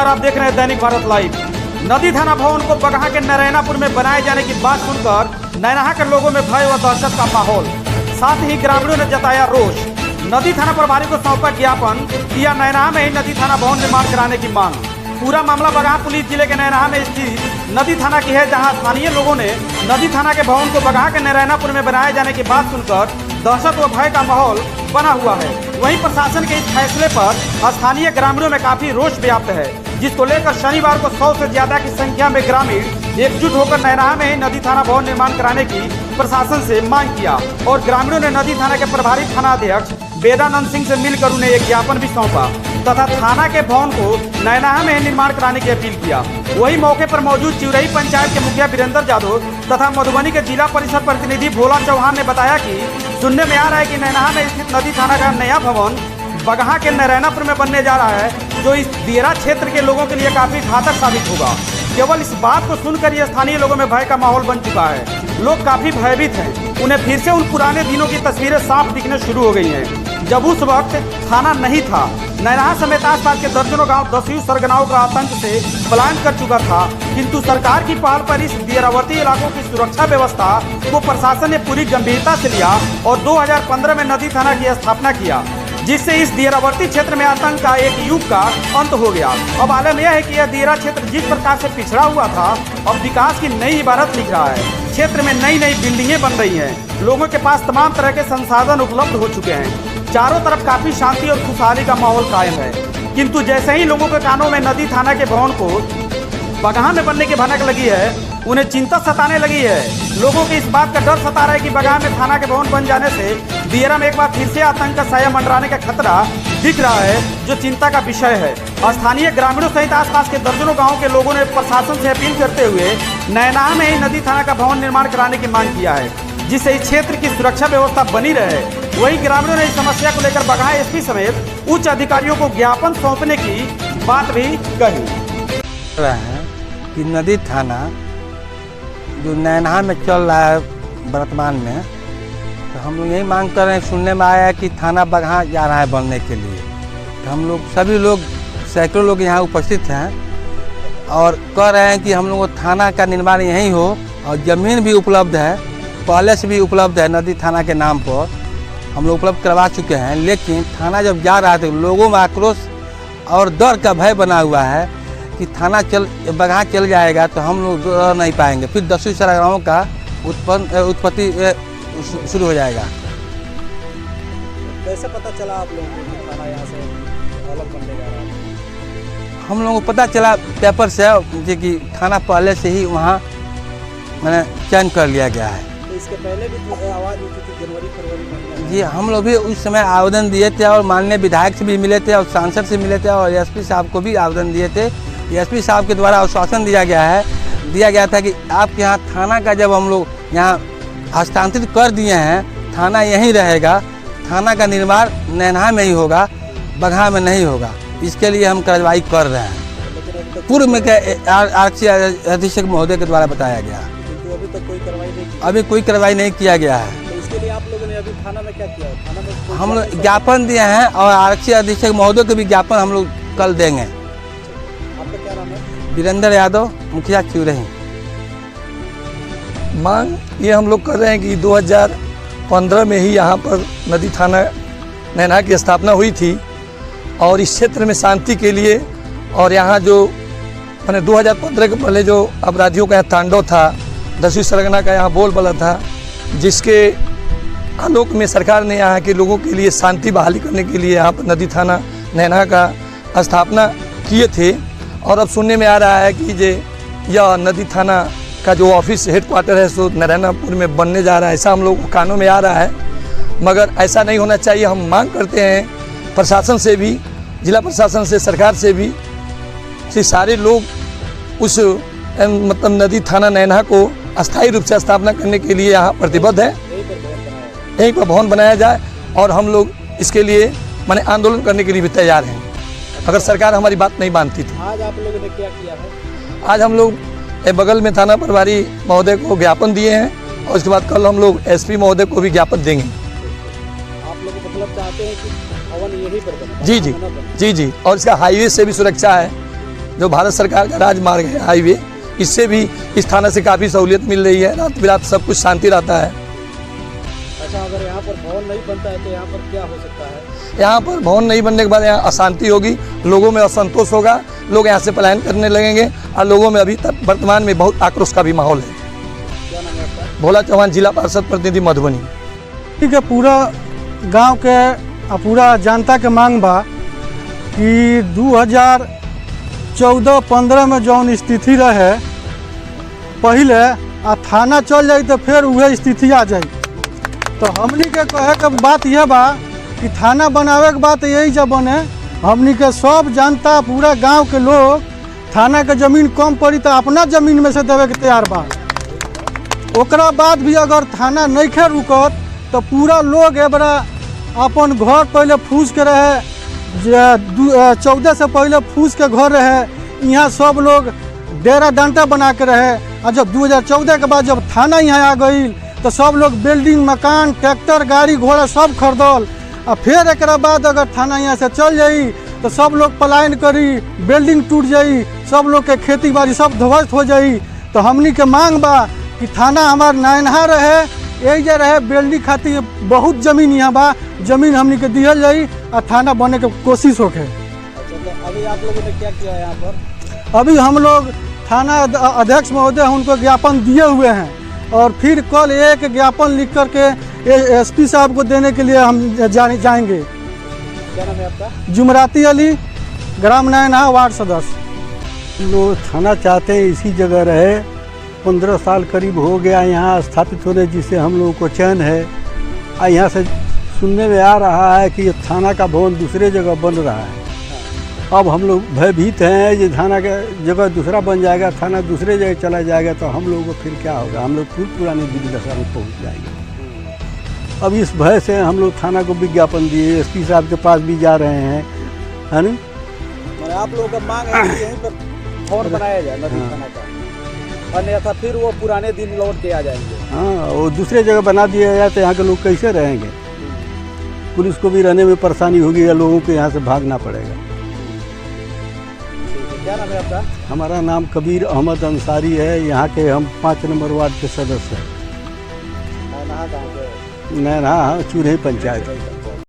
नमस्कार, आप देख रहे हैं दैनिक भारत लाइव। नदी थाना भवन को बगहा के नरैनापुर में बनाए जाने की बात सुनकर नैनाहा के लोगों में भय व दहशत का माहौल, साथ ही ग्रामीणों ने जताया रोष। नदी थाना प्रभारी को सौंपा ज्ञापन, किया नैनाहा में ही नदी थाना भवन निर्माण कराने की मांग। पूरा मामला बगहा पुलिस जिले के नैनाहा में स्थित नदी थाना की है, जहां स्थानीय लोगों ने नदी थाना के भवन को बगहा के नरैनापुर में बनाए जाने की बात सुनकर दहशत व भय का माहौल बना हुआ है। वहीं प्रशासन के इस फैसले पर स्थानीय ग्रामीणों में काफी रोष व्याप्त है, जिसको लेकर शनिवार को 100 से ज्यादा की संख्या में ग्रामीण एकजुट होकर नैनाहा में ही नदी थाना भवन निर्माण कराने की प्रशासन से मांग किया और ग्रामीणों ने नदी थाना के प्रभारी थानाध्यक्ष वेदानंद सिंह से मिलकर उन्हें एक ज्ञापन भी सौंपा तथा थाना के भवन को नैनाहा में निर्माण कराने की अपील किया। वही मौके पर मौजूद चिवरही पंचायत के मुखिया वीरेंद्र यादव तथा मधुबनी के जिला परिषद प्रतिनिधि भोला चौहान ने बताया कि सुनने में आ रहा है कि नैनाहा में स्थित नदी थाना का नया भवन बगहा के नरैनापुर में बनने जा रहा है, जो इस दियरा क्षेत्र के लोगों के लिए काफी घातक साबित होगा। केवल इस बात को सुनकर ये स्थानीय लोगों में भय का माहौल बन चुका है। लोग काफी भयभीत हैं। उन्हें फिर से उन पुराने दिनों की तस्वीरें साफ दिखने शुरू हो गई हैं, जब उस वक्त थाना नहीं था। नैनाहा समेत आसपास के दर्जनों गांव दस्यु सरगनाओं का आतंक से पलायन कर चुका था, किंतु सरकार की पहल पर इस दियरावर्ती इलाकों की सुरक्षा व्यवस्था को प्रशासन ने पूरी गंभीरता से लिया और 2015 में नदी थाना की स्थापना किया, जिससे इस दियरावर्ती क्षेत्र में आतंक का एक युग का अंत हो गया। अब आलम यह है कि यह दियरा क्षेत्र जिस प्रकार से पिछड़ा हुआ था, अब विकास की नई इबारत लिख रहा है। क्षेत्र में नई नई बिल्डिंगें बन रही हैं, लोगों के पास तमाम तरह के संसाधन उपलब्ध हो चुके हैं, चारों तरफ काफी शांति और खुशहाली का माहौल कायम है। किंतु जैसे ही लोगों के कानों में नदी थाना के भवन को बगहा में बनने की भनक लगी है, उन्हें चिंता सताने लगी है। लोगों को इस बात का डर सता रहा है कि बगहा में थाना के भवन बन जाने से दियरा में एक बार फिर से आतंक का साया मंडराने का खतरा दिख रहा है, जो चिंता का विषय है। स्थानीय ग्रामीणों सहित आसपास के दर्जनों गाँव के लोगों ने प्रशासन से अपील करते हुए नैनाहा में ही नदी थाना का भवन निर्माण कराने की मांग किया है, जिससे इस क्षेत्र की सुरक्षा व्यवस्था बनी रहे। वहीं ग्रामीणों ने इस समस्या को लेकर बगहा एसपी समेत उच्च अधिकारियों को ज्ञापन सौंपने की बात भी कही कि नदी थाना जो नैनाहा में चल रहा है वर्तमान में, तो हम लोग यही मांग कर रहे हैं। सुनने में आया है कि थाना बगहा जा रहा है बनने के लिए, तो हम लोग सभी लोग सैकड़ों लोग यहाँ उपस्थित हैं और कह रहे हैं कि हम लोग को थाना का निर्माण यहीं हो, और ज़मीन भी उपलब्ध है, पहले से भी उपलब्ध है। नदी थाना के नाम पर हम लोग उपलब्ध करवा चुके हैं, लेकिन थाना जब जा रहा है तो लोगों में आक्रोश और डर का भय बना हुआ है कि थाना बगहा चल जाएगा तो हम लोग रह नहीं पाएंगे, फिर दस्यु सरगनाओं का उत्पत्ति शुरू हो जाएगा। कैसे पता चला आप लोगों को कि थाना यहाँ से अलग बनने जा रहा है? हम लोगों को पता चला पेपर से कि थाना पहले से ही वहाँ मैंने चयन कर लिया गया है। तो इसके पहले भी आवाज़ उठी थी जनवरी फरवरी में? जी, हम लोग भी उस समय आवेदन दिए थे और माननीय विधायक से भी मिले थे और सांसद से मिले थे और एसपी साहब को भी आवेदन दिए थे। एसपी साहब के द्वारा आश्वासन दिया गया था कि आपके यहाँ थाना का जब हम लोग यहाँ हस्तांतरित कर दिए हैं, थाना यहीं रहेगा, थाना का निर्माण नैनाहा में ही होगा, बगहा में नहीं होगा। इसके लिए हम कार्रवाई कर रहे हैं। पूर्व में आरक्षी अधीक्षक महोदय के द्वारा बताया गया। अभी तक कोई कार्रवाई नहीं की? अभी कोई कार्रवाई नहीं किया गया है। तो इसके लिए आप लोगों ने अभी थाना में क्या किया? थाना में हम लोग ज्ञापन दिए हैं और आरक्षी अधीक्षक महोदय को भी ज्ञापन हम लोग कल देंगे। आपका क्या नाम है? वीरेंद्र यादव, मुखिया चिवरही। मांग ये हम लोग कर रहे हैं कि 2015 में ही यहाँ पर नदी थाना नैनाहा की स्थापना हुई थी और इस क्षेत्र में शांति के लिए, और यहाँ जो मैंने 2015 के पहले जो अपराधियों का यहाँ तांडव था, दस्यु सरगना का यहाँ बोलबाला था, जिसके आलोक में सरकार ने यहाँ के लोगों के लिए शांति बहाली करने के लिए यहाँ पर नदी थाना नैनाहा का स्थापना किए थे। और अब सुनने में आ रहा है कि यह नदी थाना का जो ऑफिस हेडक्वार्टर है सो नरैनापुर में बनने जा रहा है, ऐसा हम लोग को कानों में आ रहा है। मगर ऐसा नहीं होना चाहिए। हम मांग करते हैं प्रशासन से भी, जिला प्रशासन से, सरकार से भी, कि सारे लोग उस मतलब नदी थाना नैनाहा को अस्थायी रूप से स्थापना करने के लिए यहाँ प्रतिबद्ध है। यहीं पर भवन बनाया जाए और हम लोग इसके लिए माने आंदोलन करने के लिए भी तैयार हैं, अगर सरकार हमारी बात नहीं मानती तो। आज आप लोगों ने क्या किया है? आज हम लोग बगल में थाना प्रभारी महोदय को ज्ञापन दिए हैं और उसके बाद कल हम लोग एसपी महोदय को भी ज्ञापन देंगे। आप लोग मतलब चाहते हैं कि भवन यहीं पर बने? जी जी जी जी, और इसका हाईवे से भी सुरक्षा है। जो भारत सरकार का राजमार्ग है हाईवे, इससे भी इस थाना से काफ़ी सहूलियत मिल रही है। रात बिरात सब कुछ शांति रहता है। अच्छा, अगर यहाँ पर भवन नहीं बनता है तो यहाँ पर क्या हो सकता है? यहाँ पर भवन नहीं बनने के बाद यहाँ अशांति होगी, लोगों में असंतोष होगा, लोग यहाँ से पलायन करने लगेंगे और लोगों में अभी तक वर्तमान में बहुत आक्रोश का भी माहौल है। क्या नाम है आपका? भोला चौहान, जिला पार्षद प्रतिनिधि मधुबनी। ठीक है, पूरा गांव के आ पूरा जनता के मांग बा कि 2014-15 में जौन स्थिति रहे पहले आ थाना चल जाई तो फिर वह स्थिति आ जाई। तो हमनी के कहे के बात यह बा कि थाना बनावे के बात यही जब बने, हमनी के सब जनता पूरा गांव के लोग थाना के जमीन कम पड़ी तो अपना जमीन में से देवे के तैयार बा। ओकरा बाद भी अगर थाना नहीं खे रुकत तो पूरा लोग एबरा अपन घर पहले फूस के रहे, 14 से पहले फूस के घर रहे, यहाँ सब लोग डेरा डंटा बना के रहे। और जब 2014 के बाद जब थाना यहाँ आ गई तो सब लोग बिल्डिंग, मकान, ट्रैक्टर, गाड़ी घोड़ा सब खरीदल। और फिर एक बाद अगर थाना यहाँ से चल जाई तो सब लोग पलायन करी, बिल्डिंग टूट जाई, सब लोग के खेती बाड़ी सब ध्वस्त हो जाई। तो हमनी के मांग बा कि थाना हमार नैनहा रहे, यही जे रहे बिल्डिंग खातिर बहुत जमीन यहाँ बा, जमीन हमनी के दिहल जाई और थाना बने के कोशिश होके। अच्छा, तो अभी आप लोगों ने क्या किया है यहाँ पर? अभी हम लोग थाना अध्यक्ष महोदय उनको ज्ञापन दिए हुए हैं और फिर कल एक ज्ञापन लिख करके एसपी साहब को देने के लिए हम जाएंगे। क्या नाम है आपका? जुमराती अली, ग्राम नैनहा, वार्ड सदस्य। लोग थाना चाहते हैं इसी जगह रहे, 15 साल करीब हो गया यहाँ स्थापित होने, जिससे हम लोगों को चैन है। और यहाँ से सुनने में आ रहा है कि ये थाना का भवन दूसरे जगह बन रहा है। अब हम लोग भयभीत हैं कि थाना का जगह दूसरा बन जाएगा, थाना दूसरे जगह चला जाएगा तो हम लोगों को फिर क्या होगा, हम लोग फिर पुरानी दिल्ली दशा में पहुँच जाएंगे। अब इस भय से हम लोग थाना को विज्ञापन दिए, एसपी साहब के पास भी जा रहे हैं, है ना। मैंने आप लोगों का मांग है कि यहीं पर भवन बनाया जाए नदी थाना का, अन्यथा फिर वो पुराने दिन लौट के आ जाएंगे। हाँ, वो दूसरे जगह बना दिया जाए तो यहाँ के लोग कैसे रहेंगे, पुलिस को भी रहने में परेशानी होगी या लोगों को यहाँ से भागना पड़ेगा। क्या नाम है आपका? हमारा नाम कबीर अहमद अंसारी है, यहाँ के हम 5 नंबर वार्ड के सदस्य हैं। नैनहा गाँव के? नैनहा चूरही पंचायत।